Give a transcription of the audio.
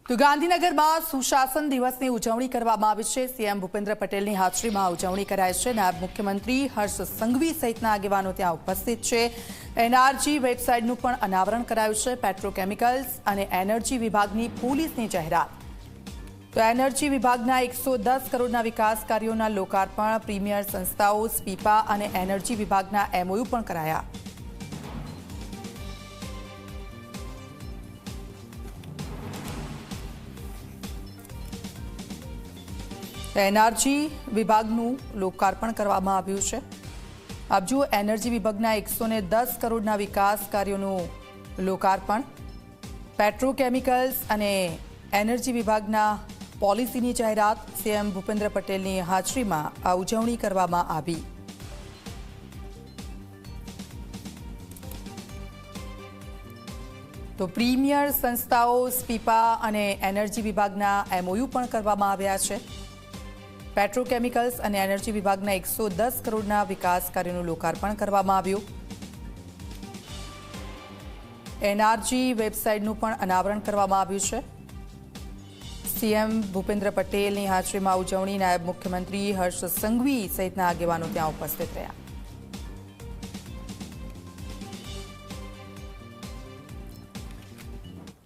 તો ગાંધીનગરમાં સુશાસન દિવસની ઉજવણી કરવામાં આવી છે। સીએમ ભૂપેન્દ્ર પટેલની હાજરીમાં ઉજવણી કરાઈ છે। નાયબ મુખ્યમંત્રી હર્ષ સંઘવી સહિતના આગેવાનો ત્યાં ઉપસ્થિત છે। એનઆરજી વેબસાઇટનું પણ અનાવરણ કરાયું છે। પેટ્રોકેમિકલ્સ અને એનર્જી વિભાગની પોલીસની જાહેરાત। તો એનર્જી વિભાગના 110 કરોડના વિકાસ કાર્યોના લોકાર્પણ, પ્રીમિયર સંસ્થાઓ સ્પીપા અને એનર્જી વિભાગના એમઓયુ પણ કરાયા। એનર્જી વિભાગનું લોકાર્પણ કરવામાં આવ્યું છે। આપ જુઓ, એનર્જી વિભાગના 110 કરોડના વિકાસ કાર્યોનું લોકાર્પણ, પેટ્રોકેમિકલ્સ અને એનર્જી વિભાગના પોલિસીની જાહેરાત। સીએમ ભૂપેન્દ્ર પટેલની હાજરીમાં આ ઉજવણી કરવામાં આવી। તો પ્રીમિયર સંસ્થાઓ સ્પીપા અને એનર્જી વિભાગના એમઓયુ પણ કરવામાં આવ્યા છે। પેટ્રોકેમિકલ્સ અને એનર્જી વિભાગના 110 કરોડના વિકાસ કાર્યોનું લોકાર્પણ કરવામાં આવ્યું। એનઆરજી વેબસાઇટનું પણ અનાવરણ કરવામાં આવ્યું છે। સીએમ ભૂપેન્દ્ર પટેલની હાજરીમાં ઉજવણી, નાયબ મુખ્યમંત્રી હર્ષ સંઘવી સહિતના આગેવાનો ત્યાં ઉપસ્થિત રહ્યા।